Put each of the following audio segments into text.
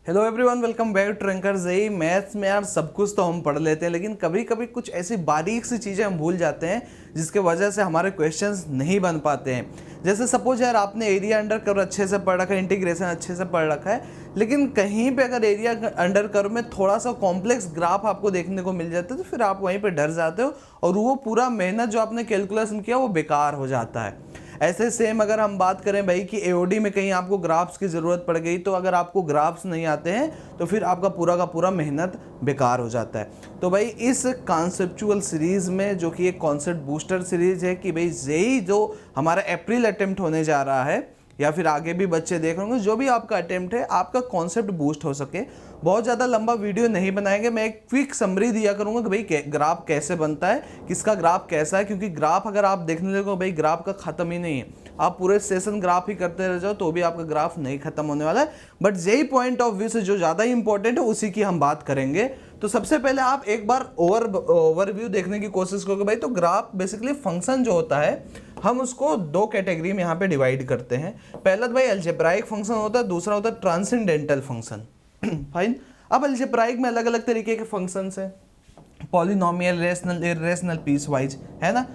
Hello everyone, welcome back to Ranker JEE maths में। यार सब कुछ तो हम पढ़ लेते हैं, लेकिन कभी कभी कुछ ऐसी बारीक सी चीज़ें हम भूल जाते हैं जिसके वजह से हमारे क्वेश्चंस नहीं बन पाते हैं। जैसे सपोज यार आपने एरिया अंडर कर्व अच्छे से पढ़ रखा है, इंटीग्रेशन अच्छे से पढ़ रखा है, लेकिन कहीं पे अगर एरिया अंडर कर्व में थोड़ा सा कॉम्प्लेक्स ग्राफ आपको देखने को मिल जाता है तो फिर आप वहीं पर डर जाते हो और वो पूरा मेहनत जो आपने कैलकुलेशन किया वो बेकार हो जाता है। ऐसे सेम अगर हम बात करें भाई कि एओडी में कहीं आपको ग्राफ्स की ज़रूरत पड़ गई, तो अगर आपको ग्राफ्स नहीं आते हैं तो फिर आपका पूरा का पूरा मेहनत बेकार हो जाता है। तो भाई इस कॉन्सेप्चुअल सीरीज़ में, जो कि एक कॉन्सेप्ट बूस्टर सीरीज़ है, कि भाई जेईई जो हमारा अप्रैल अटेम्प्ट होने जा रहा है या फिर आगे भी बच्चे देख रहे होंगे, जो भी आपका अटेम्प्ट है आपका कॉन्सेप्ट बूस्ट हो सके। बहुत ज़्यादा लंबा वीडियो नहीं बनाएंगे, मैं एक क्विक समरी दिया करूँगा कि भाई ग्राफ कैसे बनता है, किसका ग्राफ कैसा है, क्योंकि ग्राफ अगर आप देखने लगो भाई ग्राफ का ख़त्म ही नहीं है। आप पूरे सेशन ग्राफ ही करते रह जाओ तो भी आपका ग्राफ नहीं खत्म होने वाला है। But JEE point of view से जो ज़्यादा इंपॉर्टेंट है उसी की हम बात करेंगे। तो सबसे पहले आप एक बार ओवरव्यू देखने की कोशिश करोगे भाई, तो ग्राफ बेसिकली फंक्शन जो होता है हम उसको दो कैटेगरी में यहाँ पे डिवाइड करते हैं। पहला तो भाई अलजेब्राइक फंक्शन होता है, दूसरा होता है ट्रांसेंडेंटल फंक्शन। फाइन। अब अलजेब्राइक में अलग अलग तरीके के फंक्शंस हैं, polynomial, rational, irrational, piecewise, है ना।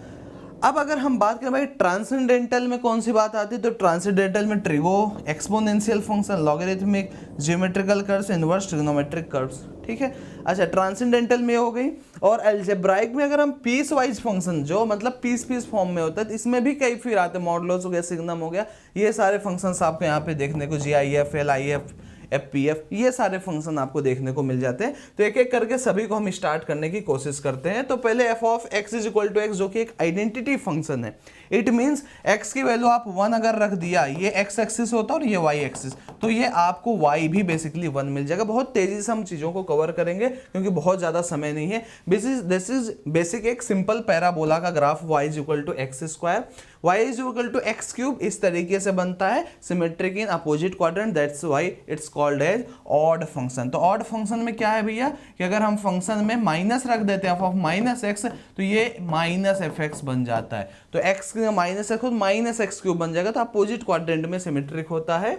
अब अगर हम बात करें भाई ट्रांसेंडेंटल में कौन सी बात आती है, तो ट्रांसेंडेंटल में trigo, exponential function, logarithmic, geometrical curves, inverse trigonometric curves. ठीक है, अच्छा ट्रांसेंडेंटल में हो गई। और अलजेब्राइक में अगर हम पीस वाइज फंक्शन, जो मतलब पीस पीस फॉर्म में होता है, तो इसमें भी कई फिर आते हैं, मॉडुलस हो गया, सिग्नम हो गया, ये सारे फंक्शंस आपको यहाँ पे देखने को, GIF, LIF, FPF, ये सारे फंक्शन आपको देखने को मिल जाते हैं। तो एक एक करके सभी को हम स्टार्ट करने की कोशिश करते हैं। तो पहले f of x is equal to x, जो कि एक आइडेंटिटी फंक्शन है। इट मीन्स x की वैल्यू आप 1 अगर रख दिया, ये x एक्सिस होता है और ये y एक्सिस, तो ये आपको y भी बेसिकली 1 मिल जाएगा। बहुत तेजी से हम चीज़ों को कवर करेंगे क्योंकि बहुत ज़्यादा समय नहीं है। दिस इज बेसिक एक सिंपल पैराबोला का graph, y is equal to x square, y is equal to x cube, इस तरीके से बनता है, symmetric in opposite quadrant, that's why it's called as odd function. तो ऑड फंक्शन में क्या है भैया कि अगर हम फंक्शन में माइनस रख देते हैं, ऑफ माइनस एक्स, तो ये माइनस एफ एक्स बन जाता है। तो x minus x minus x cube बन जाएगा, तो अपोजिट क्वाड्रेंट में सिमेट्रिक होता है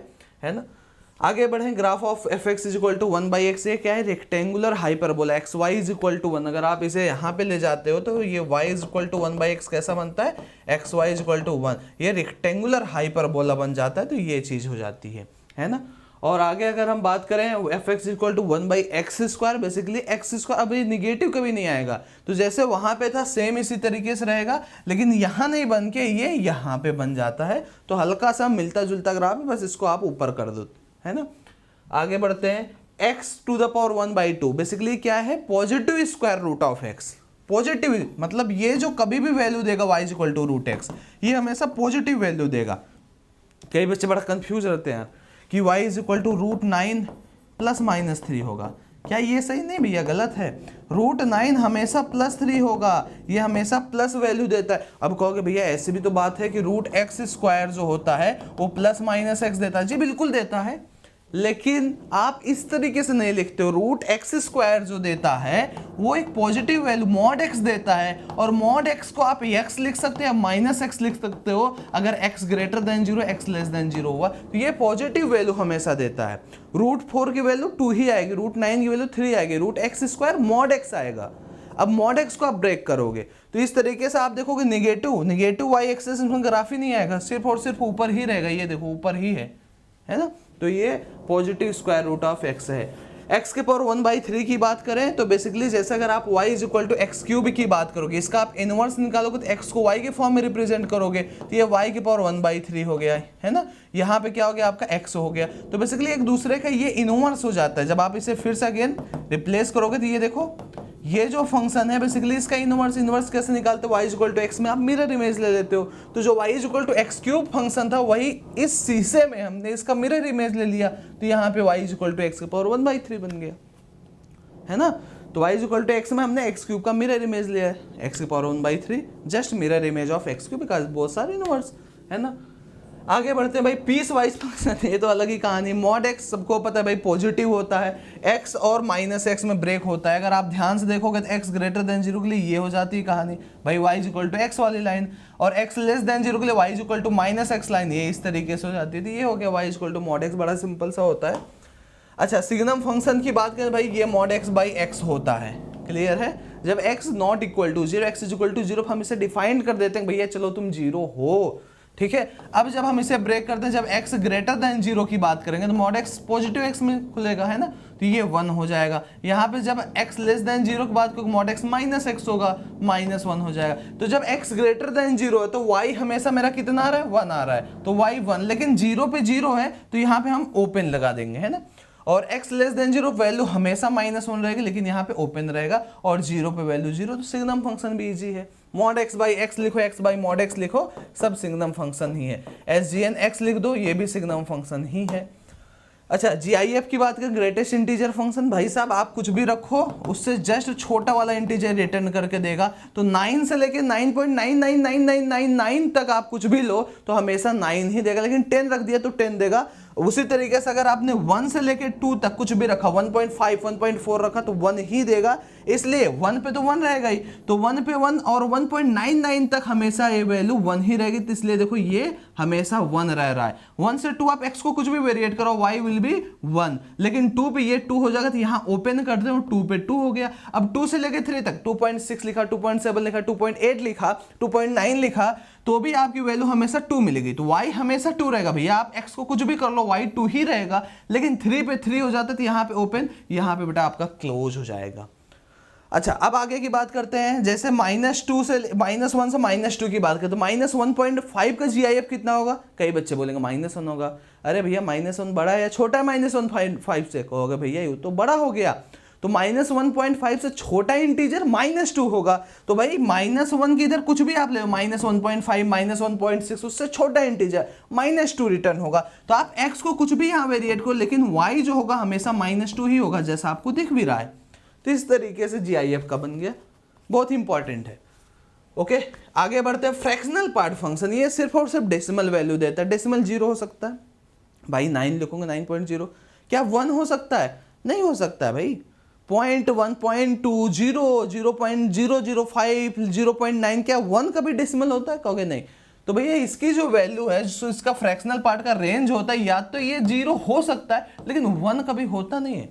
ना। आगे बढ़े, graph of f x is equal to 1/x, ये क्या है, rectangular hyperbola, x y is equal to 1। अगर आप इसे यहाँ पे ले जाते हो तो ये y is equal to 1/x कैसा बनता है, x y is equal to 1, ये रेक्टेंगुलर हाइपरबोला बन जाता है। तो ये चीज़ हो जाती है ना। और आगे अगर हम बात करें f x equal to 1/x square, basically x square, अब ये निगेटिव कभी नहीं आएगा, तो जैसे वहाँ पे था सेम इसी तरीके से रहेगा, लेकिन यहाँ नहीं बन के ये यहाँ पे बन जाता है। तो हल्का सा मिलता जुलता ग्राफ है, बस इसको आप ऊपर कर दो, है ना। आगे बढ़ते हैं, x to the power 1/2 basically क्या है, positive square root of x। Positive मतलब ये जो कभी भी वैल्यू देगा y is equal to root x, ये हमेशा पॉजिटिव वैल्यू देगा। कई बच्चे बड़ा कंफ्यूज रहते हैं कि y is equal to root 9 plus minus 3 होगा। क्या ये सही नहीं भैया, गलत है। रूट 9 हमेशा प्लस 3 होगा, ये हमेशा प्लस वैल्यू देता है। अब कहोगे भैया ऐसी भी तो बात है कि रूट एक्स स्क्वायर जो होता है वो प्लस माइनस एक्स देता है। जी बिल्कुल देता है, लेकिन आप इस तरीके से नहीं लिखते हो। रूट एक्स स्क्वायर जो देता है वो एक पॉजिटिव वैल्यू मॉड एक्स देता है, और मॉड एक्स को आप एक्स लिख सकते हैं, माइनस एक्स लिख सकते हो अगर x greater than 0, x less than 0 हुआ, तो ये पॉजिटिव वैल्यू हमेशा देता है। रूट 4 की वैल्यू 2 ही आएगी, रूट 9 की वैल्यू 3 आएगी, root x square mod x आएगा। अब मॉड एक्स को आप ब्रेक करोगे तो इस तरीके से आप देखोगे निगेटिव वाई एक्सिस में ग्राफ ही नहीं आएगा, सिर्फ और सिर्फ ऊपर ही रहेगा। ये देखो ऊपर ही है ना। तो ये positive square root of x है। एक्स के पावर 1/3 की बात करें तो बेसिकली जैसे अगर आप y is equal to x cube की बात करोगे, इसका आप इनवर्स निकालोगे तो x को y के फॉर्म में रिप्रेजेंट करोगे, तो ये y के पावर 1/3 हो गया है ना। यहाँ पे क्या हो गया, आपका x हो गया। तो बेसिकली एक दूसरे का ये इनवर्स हो जाता है। जब आप इसे फिर से अगेन रिप्लेस करोगे तो ये देखो, ये जो फंक्शन है बेसिकली इसका इनवर्स कैसे निकालते हो, y is equal to x में आप मिरर इमेज ले लेते हो। तो जो y is equal to x cube function था वही इस शीशे में हमने इसका मिरर इमेज ले लिया, तो यहाँ पे y is equal to x के पावर 1/3 बन गया, है ना। तो y is equal to x में हमने एक्स क्यूब का मिरर इमेज लिया है, एक्स के power 1/3, just mirror image of x cube, because बहुत सारे इनवर्स, है ना। आगे बढ़ते हैं भाई, पीस वाइज फंक्शन, ये तो अलग ही कहानी। मॉड एक्स सबको पता है भाई पॉजिटिव होता है, एक्स और माइनस एक्स में ब्रेक होता है। अगर आप ध्यान से देखोगे तो एक्स ग्रेटर देन 0 के लिए ये हो जाती है कहानी भाई, y is equal to x वाली लाइन, और एक्स लेस देन 0 के लिए y is equal to minus x line, ये इस तरीके से हो जाती है। तो ये हो गया y is equal to mod x, बड़ा सिंपल सा होता है। अच्छा, सिग्नम फंक्शन की बात करें भाई, ये मॉड x बाई x होता है, क्लियर है। जब x not equal to zero, x is equal to zero, हम इसे डिफाइन कर देते हैं भैया चलो तुम जीरो हो, ठीक है। अब जब हम इसे ब्रेक करते हैं, जब x ग्रेटर देन जीरो की बात करेंगे तो मॉड x पॉजिटिव x में खुलेगा, है ना, तो ये 1 हो जाएगा। यहाँ पे जब x लेस देन जीरो की बात करेंगे मॉड x माइनस x होगा, -1 हो जाएगा। तो जब x ग्रेटर देन जीरो है तो y हमेशा मेरा कितना आ रहा है, 1 आ रहा है, तो y 1, लेकिन जीरो पे जीरो है तो यहाँ पे हम ओपन लगा देंगे, है ना। और x less than zero value हमेशा -1 रहेगी, लेकिन यहाँ पे ओपन रहेगा, और जीरो पे वैल्यू जीरो, तो सिग्नम फंक्शन भी इजी है। मॉड x बाई x लिखो, x बाई मॉड x लिखो, सब सिग्नम फंक्शन ही है। SGN x लिख दो, ये भी सिग्नम फंक्शन ही है। अच्छा, GIF की बात करें, ग्रेटेस्ट इंटीजर फंक्शन, भाई साहब आप कुछ भी रखो उससे जस्ट छोटा वाला इंटीजर रिटर्न करके देगा। तो 9 से लेके 9.999999 तक आप कुछ भी लो तो हमेशा 9 ही देगा, लेकिन 10 रख दिया तो 10 देगा। उसी तरीके से अगर आपने 1 से लेके 2 तक कुछ भी रखा, 1.5 1.4 रखा तो 1 ही देगा, इसलिए 1 पे तो 1 रहेगा ही, तो 1 पे 1 और 1.99 तक हमेशा ये वैल्यू 1 ही रहेगी, तो इसलिए देखो ये हमेशा 1 रह रहा है। 1 से 2 आप x को कुछ भी वेरिएट करो, y विल बी 1, लेकिन 2 पे ये 2 हो जाएगा, तो यहाँ ओपन कर दो, 2 पे 2 हो गया। अब 2 से लेके 3 तक 2.6 लिखा, 2.7 लिखा, 2.8 लिखा, 2.9 लिखा, तो भी आपकी वैल्यू हमेशा 2 मिलेगी, तो y हमेशा 2 रहेगा भैया। आप x को कुछ भी कर लो y 2 ही रहेगा, लेकिन 3 पे 3 हो जाता है तो यहाँ पे ओपन, यहाँ पे बेटा आपका क्लोज हो जाएगा। अच्छा, अब आगे की बात करते हैं, जैसे -1 से -2 की बात करें तो -1.5 का GIF कितना होगा। कई बच्चे बोलेंगे -1 होगा, अरे भैया -1 बड़ा है या छोटा है -1.5 से, कहोगे भैया ये तो बड़ा हो गया, तो -1.5 से छोटा इंटीजर -2 होगा। तो भाई -1 की इधर कुछ भी आप ले लो, -1.5 -1.6, उससे छोटा इंटीजर -2 रिटर्न होगा। तो आप x को कुछ भी यहाँ वेरिएट करो, लेकिन y जो होगा हमेशा -2 ही होगा, जैसा आपको दिख भी रहा है। तो इस तरीके से GIF का बन गया, बहुत इंपॉर्टेंट है। ओके, आगे बढ़ते हैं। फ्रैक्शनल पार्ट फंक्शन, ये सिर्फ और सिर्फ डेसिमल वैल्यू देता है। डेसिमल 0 हो सकता है भाई, 9 लिखूंगा 9.0, क्या 1 हो सकता है? नहीं हो सकता है भाई। 0.1 0.2 0 0.005 0.9, क्या 1 कभी डेसिमल होता है? कहोगे नहीं। तो भैया इसकी जो वैल्यू है, जो इसका फ्रैक्शनल पार्ट का रेंज होता है, या तो ये 0 हो सकता है, लेकिन 1 कभी होता नहीं है,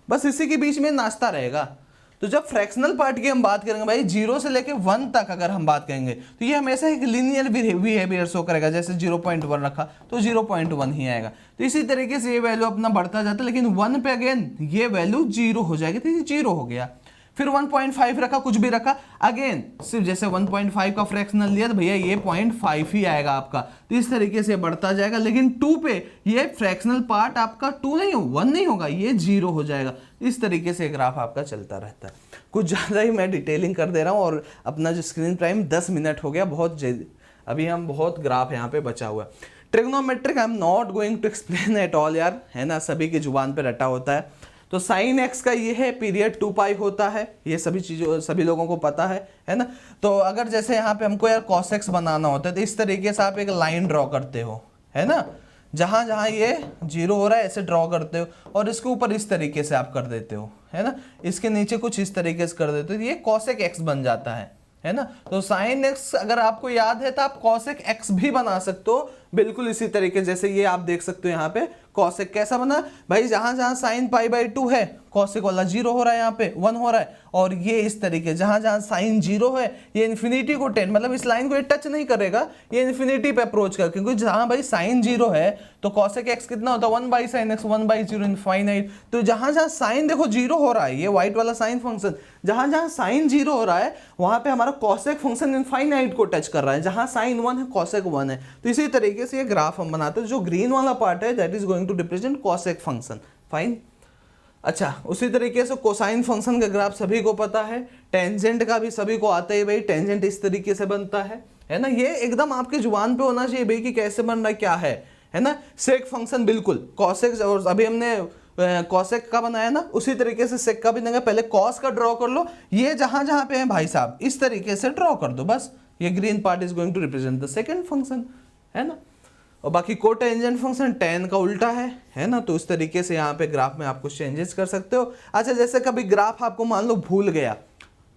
बस इसी के बीच में नाचता रहेगा। तो जब फ्रैक्शनल पार्ट की हम बात करेंगे भाई, 0 से लेके 1 तक अगर हम बात करेंगे तो ये हमेशा एक लीनियर बिहेवियर शो करेगा। जैसे 0.1 रखा तो 0.1 ही आएगा। तो इसी तरीके से ये वैल्यू अपना बढ़ता जाता है, लेकिन 1 पे अगेन ये वैल्यू 0 हो जाएगी, तो ये 0 हो गया। फिर 1.5 रखा, कुछ भी रखा, अगेन सिर्फ जैसे 1.5 का फ्रैक्शनल लिया तो भैया ये 0.5 ही आएगा आपका। तो इस तरीके से बढ़ता जाएगा, लेकिन 2 पे ये फ्रैक्शनल पार्ट आपका 2 नहीं हो, 1 नहीं होगा, ये 0 हो जाएगा। इस तरीके से ग्राफ आपका चलता रहता है। कुछ ज़्यादा ही मैं डिटेलिंग कर दे रहा हूँ, और अपना जो स्क्रीन टाइम 10 मिनट हो गया, बहुत अभी हम बहुत ग्राफ यहाँ पे बचा हुआ है। Trigonometric I am not going to explain at all यार, है ना, सभी की जुबान पे रटा होता है। तो साइन एक्स का ये है, पीरियड 2π होता है, ये सभी चीज़ों सभी लोगों को पता है ना। तो अगर जैसे यहाँ पे हमको यार cos x बनाना होता है, तो इस तरीके से आप एक लाइन ड्रॉ करते हो, है ना, जहाँ जहाँ ये 0 हो रहा है ऐसे ड्रॉ करते हो, और इसके ऊपर इस तरीके से आप कर देते हो, है ना, इसके नीचे कुछ इस तरीके से कर देते हो, ये cosec x बन जाता है ना। तो साइन x अगर आपको याद है तो आप cosec x भी बना सकते हो, बिल्कुल इसी तरीके जैसे ये आप देख सकते हो यहाँ पे cosec कैसा बना भाई, जहां जहां साइन π/2 है cosec वाला 0 हो रहा है, यहाँ पे 1 हो रहा है, और ये इस तरीके जहां जहां साइन 0 है ये इन्फिनिटी को 10, मतलब इस लाइन को ये टच नहीं करेगा, ये इन्फिनिटी पे अप्रोच कर, क्योंकि जहां भाई साइन 0 है तो cosec x कितना होता है 1/sin x 1/0 इनफाइनाइट। तो जहां जहां साइन देखो 0 हो रहा है, ये व्हाइट वाला साइन फंक्शन, जहां जहां साइन 0 हो रहा है वहां पे हमारा cosec फंक्शन इनफाइनाइट को टच कर रहा है, जहां साइन 1 है cosec 1 है। तो इसी तरीके से ये ग्राफ हम बनाते हैं, जो ग्रीन वाला पार्ट है that is going to represent cosec function, fine. अच्छा, उसी तरीके से कोसाइन फंक्शन का ग्राफ सभी को पता है, टेंजेंट का भी सभी को आता है भाई, टेंजेंट इस तरीके से बनता है ना, ये एकदम आपके जुबान पे होना चाहिए भाई कि कैसे बन रहा है, क्या है ना। सेक फंक्शन बिल्कुल cosec, और अभी हमने cosec का बनाया ना, उसी तरीके से सेक का भी बनेगा। पहले cos का ड्रॉ कर लो, ये जहां जहां पे है भाई साहब इस तरीके से ड्रॉ कर दो, बस ये green part is going to represent the second function, है ना। और बाकी कोटेंजेंट फंक्शन tan का उल्टा है ना। तो इस तरीके से यहाँ पे ग्राफ में आप कुछ चेंजेस कर सकते हो। अच्छा, जैसे कभी ग्राफ आपको मान लो भूल गया,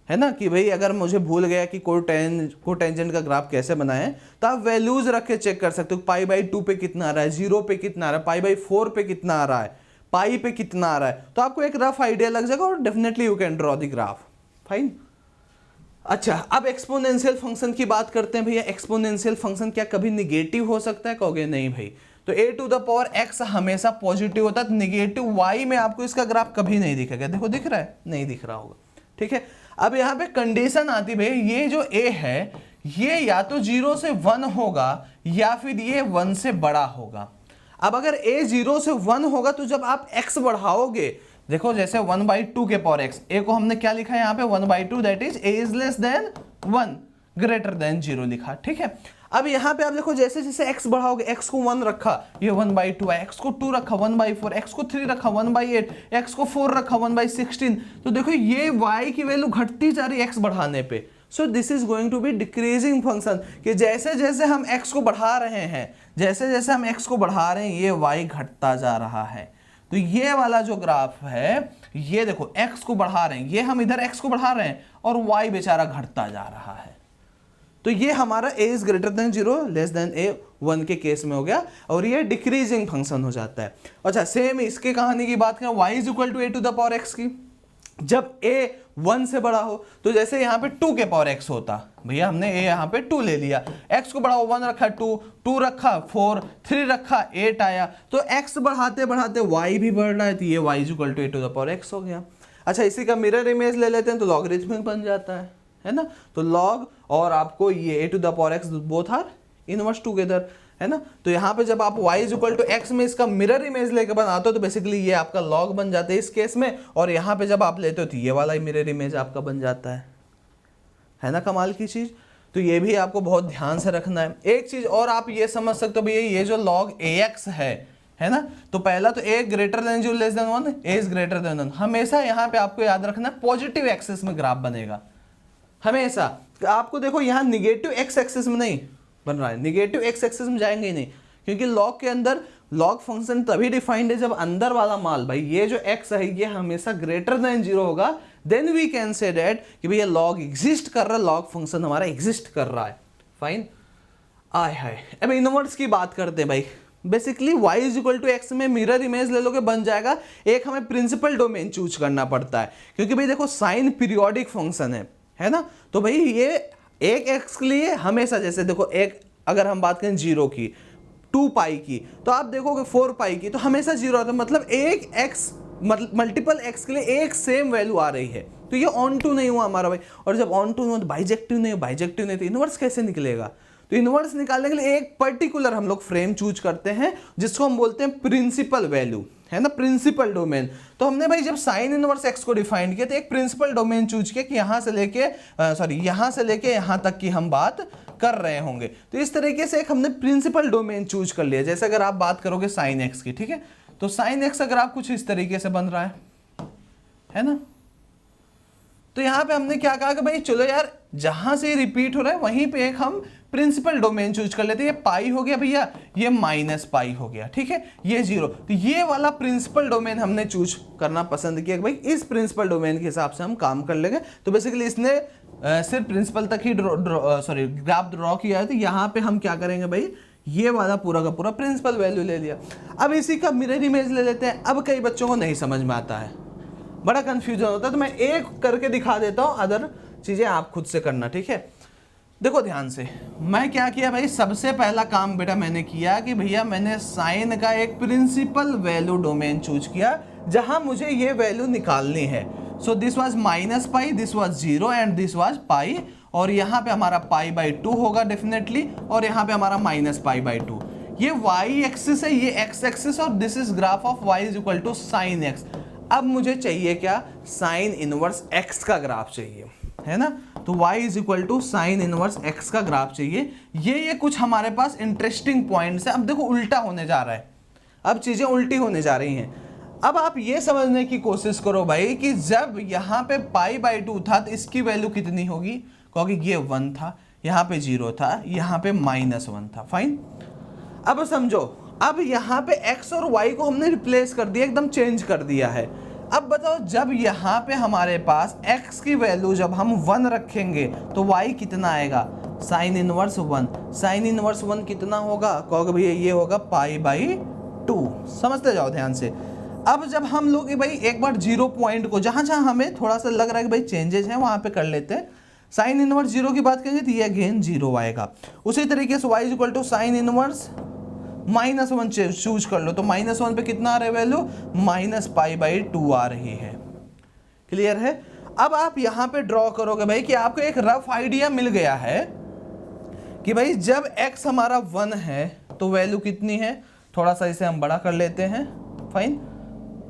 है ना, कि भाई अगर मुझे भूल गया कि कोटेंजेंट का ग्राफ कैसे बनाए, तो आप वैल्यूज रख के चेक कर सकते हो, π/2 पे कितना आ रहा है, 0 पे कितना आ रहा है, π/4 पे कितना आ रहा है, पाई पे कितना आ रहा है, तो आपको एक रफ आइडिया लग जाएगा और definitely you can draw the graph. Fine. अच्छा, अब एक्सपोनेंशियल फंक्शन की बात करते हैं भैया। एक्सपोनेंशियल फंक्शन क्या कभी निगेटिव हो सकता है? कहोगे नहीं भाई। तो a to the power x हमेशा पॉजिटिव होता है, निगेटिव y में आपको इसका ग्राफ कभी नहीं दिखेगा। देखो दिख रहा है? नहीं दिख रहा होगा, ठीक है। अब यहाँ पे कंडीशन आती भाई, ये जो a है ये या तो 0 से 1 होगा या फिर ये 1 से बड़ा होगा। अब अगर a 0 से 1 होगा तो जब आप x बढ़ाओगे, देखो जैसे 1/2 के पावर x, a को हमने क्या लिखा है यहाँ पे 1/2, that is a is less than 1 greater than 0 लिखा, ठीक है। अब यहाँ पे आप देखो जैसे जैसे x बढ़ाओगे, x को 1 रखा ये 1/2 है, x को 2 रखा 1/4, x को 3 रखा 1/8, x को 4 रखा 1/16, तो देखो ये y की वैल्यू घटती जा रही है x बढ़ाने पे। So this is going to be decreasing function, कि जैसे जैसे हम x को बढ़ा रहे हैं, जैसे जैसे हम x को बढ़ा रहे हैं ये y घटता जा रहा है। तो ये वाला जो ग्राफ है, ये देखो x को बढ़ा रहे हैं, ये हम इधर x को बढ़ा रहे हैं और y बेचारा घटता जा रहा है। तो ये हमारा a is greater than 0 less than a 1 के केस में हो गया और ये डिक्रीजिंग फंक्शन हो जाता है। अच्छा, सेम इसके कहानी की बात करें y is equal to a to the power x की, जब a 1 से बड़ा हो, तो जैसे यहाँ पे 2 के पावर x होता, भैया हमने a यहाँ पे 2 ले लिया, x को बढ़ाओ 1 रखा 2 रखा 4, 3 रखा 8 आया, तो x बढ़ाते बढ़ाते y भी बढ़ रहा है, तो ये y is equal to a to the power x हो गया। अच्छा, इसी का मिरर इमेज ले लेते हैं तो लॉगरिथमिक बन जाता है ना। तो लॉग और आपको ये a to the power x both are inverse together, है ना। तो यहाँ पे जब आप y is equal to x में इसका मिरर इमेज लेकर बनाते हो तो बेसिकली ये आपका लॉग बन जाता है इस केस में, और यहाँ पे जब आप लेते हो तो ये वाला मिरर इमेज आपका बन जाता है ना। कमाल की चीज। तो ये भी आपको बहुत ध्यान से रखना है। एक चीज और आप ये समझ सकते हो भैया, ये जो log ax है ना, तो पहला तो a greater than 0 less than 1, a is greater than 1, हमेशा यहाँ पे आपको याद रखना है पॉजिटिव एक्सिस में ग्राफ बनेगा हमेशा। आपको देखो यहाँ निगेटिव एक्स एक्सिस में नहीं बन रहा है, निगेटिव एक्स एक्सिस में जाएंगे ही नहीं, क्योंकि लॉग के अंदर लॉग फंक्शन तभी डिफाइंड है जब अंदर वाला माल, भाई ये जो x है ये हमेशा ग्रेटर देन 0 होगा, then we can say that कि भैया लॉग एग्जिस्ट कर रहा है, लॉग फंक्शन हमारा एग्जिस्ट कर रहा है। फाइन। आय हाय, अब इनवर्स की बात करते हैं भाई। Basically y is equal to x में मिरर इमेज ले लोगे बन जाएगा। एक हमें प्रिंसिपल डोमेन चूज करना पड़ता है, क्योंकि भाई देखो साइन पीरियोडिक फंक्शन है ना। तो भाई ये एक x के लिए हमेशा, जैसे देखो एक अगर हम बात करें 0 की, 2 पाई की, तो आप देखोगे 4 पाई की, तो हमेशा 0 आता है, मतलब एक x मल्टीपल x के लिए एक सेम वैल्यू आ रही है। तो ये ऑन टू नहीं हुआ हमारा भाई, और जब ऑन टू नहीं हुआ तो बाइजेक्टिव नहीं, बाइजेक्टिव नहीं तो इनवर्स कैसे निकलेगा। तो इनवर्स निकालने के लिए एक पर्टिकुलर हम लोग फ्रेम चूज करते हैं जिसको हम बोलते हैं प्रिंसिपल वैल्यू, है ना, प्रिंसिपल डोमेन। तो हमने भाई जब साइन इनवर्स x को डिफाइन किया तो एक प्रिंसिपल डोमेन चूज किया कि यहाँ से लेके यहाँ तक की हम बात कर रहे होंगे। तो इस तरीके से एक हमने प्रिंसिपल डोमेन चूज कर लिया। जैसे अगर आप बात करोगे साइन x की, ठीक है, तो साइन x अगर आप कुछ इस तरीके से बन रहा है ना, तो यहाँ पे हमने क्या कहा कि भाई चलो यार जहां से रिपीट हो रहा है वहीं पे एक हम प्रिंसिपल डोमेन चूज कर लेते हैं। ये पाई हो गया भैया, ये माइनस पाई हो गया, ठीक है, ये 0। तो ये वाला प्रिंसिपल डोमेन हमने चूज करना पसंद किया कि भाई इस प्रिंसिपल डोमेन के हिसाब से हम काम कर लेंगे। तो बेसिकली इसने सिर्फ प्रिंसिपल तक ही ग्राफ ड्रॉ किया है। तो यहाँ पे हम क्या करेंगे भाई, ये वाला पूरा का पूरा प्रिंसिपल वैल्यू ले लिया। अब इसी का मिरर इमेज ले लेते हैं। अब कई बच्चों को नहीं समझ में आता है, बड़ा कंफ्यूजन होता है, तो मैं एक करके दिखा देता हूं, अदर चीजें आप खुद से करना, ठीक है। देखो ध्यान से, मैं क्या किया भाई, सबसे पहला काम बेटा मैंने किया कि भैया मैंने साइन का एक प्रिंसिपल वैल्यू डोमेन चूज किया जहां मुझे ये वैल्यू निकालनी है। So this was minus pi, this was 0 and this was pi, और यहाँ पे हमारा π/2 होगा डेफिनेटली, और यहाँ पे हमारा -π/2। ये y एक्सिस है, ये x एक्सिस, और this is graph of y is equal to sine x। अब मुझे चाहिए क्या, साइन इनवर्स x का ग्राफ चाहिए, है ना। तो y is equal to sine inverse x का ग्राफ चाहिए। ये कुछ हमारे पास इंटरेस्टिंग पॉइंट्स है। अब देखो उल्टा होने जा रहा है, अब चीजें उल्टी होने जा रही हैं। अब आप ये समझने की कोशिश करो भाई कि जब यहाँ पे π/2 था तो इसकी वैल्यू कितनी होगी, क्योंकि ये 1 था, यहाँ पे 0 था, यहाँ पे -1 था। फाइन। अब समझो, अब यहाँ पे x और y को हमने रिप्लेस कर दिया, एकदम चेंज कर दिया है। अब बताओ जब यहाँ पे हमारे पास x की वैल्यू जब हम 1 रखेंगे तो y कितना आएगा, साइन इनवर्स 1। साइन इनवर्स 1 कितना होगा, कहोगे भैया ये होगा π/2। समझते जाओ ध्यान से। अब जब हम लोग भाई एक बार 0 पॉइंट को जहां जहां हमें थोड़ा सा लग रहा है कि भाई चेंजेस हैं वहां पे कर लेते हैं। साइन इनवर्स 0 की बात करेंगे तो ये अगेन 0 आएगा। उसी तरीके से y equal to sine inverse -1 choose कर लो, तो -1 पे कितना आ रहा है वैल्यू, -π/2 आ रही है। क्लियर है। अब आप यहां पे ड्रॉ करोगे भाई कि आपको एक रफ आइडिया मिल गया है कि भाई जब x हमारा 1 है तो वैल्यू कितनी है, थोड़ा सा इसे हम बड़ा कर लेते हैं, फाइन।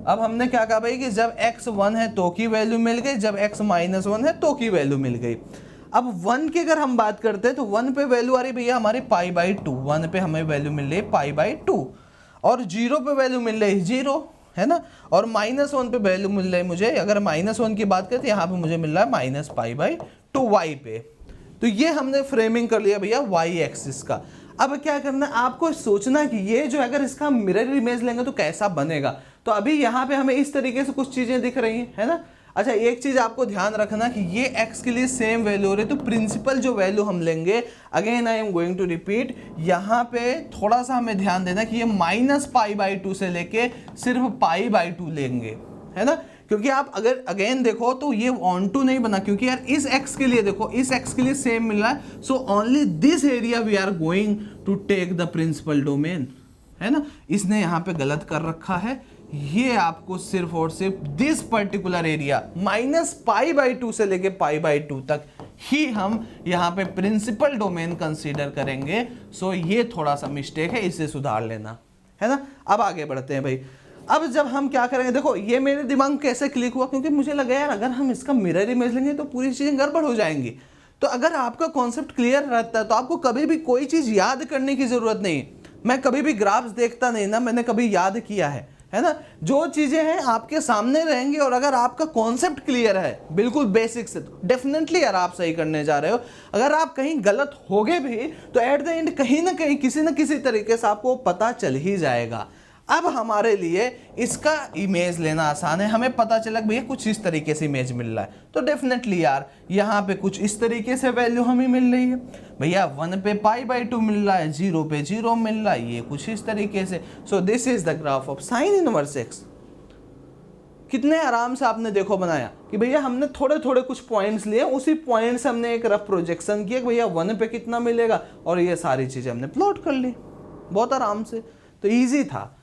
अब हमने क्या कहा भाई कि जब x 1 है तो की वैल्यू मिल गई, जब x -1 है तो की वैल्यू मिल गई। अब 1 की अगर हम बात करते हैं तो 1 पे वैल्यू आ रही भैया हमारी π/2, 1 पे हमें वैल्यू मिल रही है π/2, और 0 पे वैल्यू मिल रही है 0, है ना, और -1 पे वैल्यू मिल रही है मुझे, अगर -1 की बात करें तो यहाँ पे मुझे मिल रहा है -π/2 y पे। तो ये हमने फ्रेमिंग कर लिया भैया y एक्सिस का। अब क्या करना है आपको, सोचना कि ये जो अगर इसका मिरर इमेज लेंगे तो कैसा बनेगा। तो अभी यहाँ पे हमें इस तरीके से कुछ चीजें दिख रही हैं, है ना। अच्छा, एक चीज आपको ध्यान रखना कि ये x के लिए सेम वैल्यू हो रही है, तो प्रिंसिपल जो वैल्यू हम लेंगे, again I am going to repeat, यहाँ पे थोड़ा सा हमें ध्यान देना कि ये -π/2 से लेके सिर्फ π/2 लेंगे, है ना, क्योंकि आप अगर अगेन देखो तो ये ऑन टू नहीं बना, क्योंकि यार इस x के लिए देखो, इस x के लिए सेम मिल रहा है, so only this area we are going to take the principal domain, है ना। इसने यहाँ पे गलत कर रखा है, ये आपको सिर्फ और सिर्फ दिस पर्टिकुलर एरिया -π/2 से लेके π/2 तक ही हम यहाँ पे प्रिंसिपल डोमेन कंसीडर करेंगे। सो ये थोड़ा सा मिस्टेक है, इसे सुधार लेना, है ना। अब आगे बढ़ते हैं भाई। अब जब हम क्या करेंगे, देखो ये मेरे दिमाग में कैसे क्लिक हुआ, क्योंकि मुझे लगा यार अगर हम इसका मिरर इमेज लेंगे तो पूरी चीजें गड़बड़ हो जाएंगी। तो अगर आपका कॉन्सेप्ट क्लियर रहता है तो आपको कभी भी कोई चीज याद करने की जरूरत नहीं। मैं कभी भी ग्राफ्स देखता नहीं ना, मैंने कभी याद किया है ना। जो चीजें हैं आपके सामने रहेंगी, और अगर आपका कॉन्सेप्ट क्लियर है बिल्कुल बेसिक से, तो डेफिनेटली यार आप सही करने जा रहे हो। अगर आप कहीं गलत होगे भी तो एट द एंड कहीं ना कहीं किसी न किसी तरीके से आपको पता चल ही जाएगा। अब हमारे लिए इसका इमेज लेना आसान है, हमें पता चला कि भैया कुछ इस तरीके से इमेज मिल रहा है, तो डेफिनेटली यार यहाँ पे कुछ इस तरीके से वैल्यू हमें मिल रही है भैया। 1 पे π/2 मिल रहा है, 0 पे 0 मिल रहा है, ये कुछ इस तरीके से। सो this is the graph of sine inverse x। कितने आराम से आपने देखो बनाया कि भैया हमने थोड़े थोड़े कुछ पॉइंट्स लिए, उसी पॉइंट से हमने एक रफ प्रोजेक्शन किया कि भैया 1 पे कितना मिलेगा, और ये सारी चीजें हमने प्लॉट कर ली बहुत आराम से, तो ईजी था।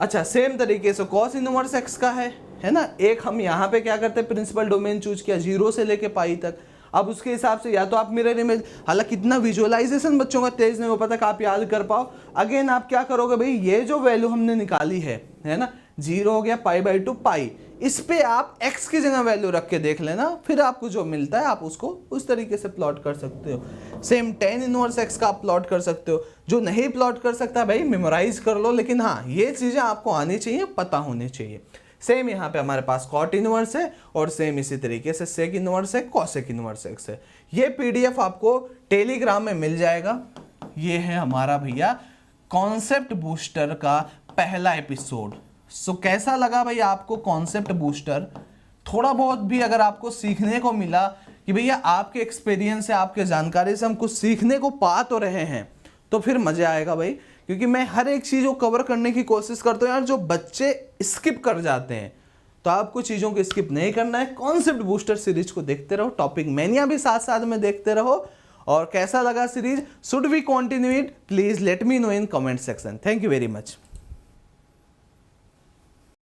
अच्छा, सेम तरीके से कॉस इनवर्स x का है ना। एक हम यहाँ पे क्या करते हैं, प्रिंसिपल डोमेन चूज किया 0 से लेके पाई तक। अब उसके हिसाब से या तो आप मिरर इमेज, हालांकि कितना विजुअलाइजेशन बच्चों का तेज नहीं हो पाता कि आप याद कर पाओ। अगेन आप क्या करोगे भाई, ये जो वैल्यू हमने निकाली है ना, 0 हो गया π/2 पाई, इस पे आप x की जगह वैल्यू रख के देख लेना, फिर आपको जो मिलता है आप उसको उस तरीके से प्लॉट कर सकते हो। सेम tan इनवर्स x का आप प्लॉट कर सकते हो। जो नहीं प्लॉट कर सकता भाई मेमोराइज कर लो, लेकिन हाँ ये चीजें आपको आनी चाहिए, पता होनी चाहिए। सेम यहाँ पे हमारे पास कॉट इनवर्स है, और सेम इसी तरीके से सेक इनवर्स है, कॉसेक इनवर्स x है। ये पीडीएफ आपको टेलीग्राम में मिल जाएगा। ये है हमारा भैया कॉन्सेप्ट बूस्टर का पहला एपिसोड। सो कैसा लगा भाई आपको कॉन्सेप्ट बूस्टर? थोड़ा बहुत भी अगर आपको सीखने को मिला कि भैया आपके एक्सपीरियंस से, आपके जानकारी से हम कुछ सीखने को पा तो रहे हैं, तो फिर मजा आएगा भाई। क्योंकि मैं हर एक चीज को कवर करने की कोशिश करता हूँ यार। जो बच्चे स्किप कर जाते हैं, तो आपको चीजों को स्किप नहीं करना है। कॉन्सेप्ट बूस्टर सीरीज को देखते रहो, टॉपिक मैनिया भी साथ साथ में देखते रहो। और कैसा लगा series, should we continue it, please let me know in comment section. Thank you very much.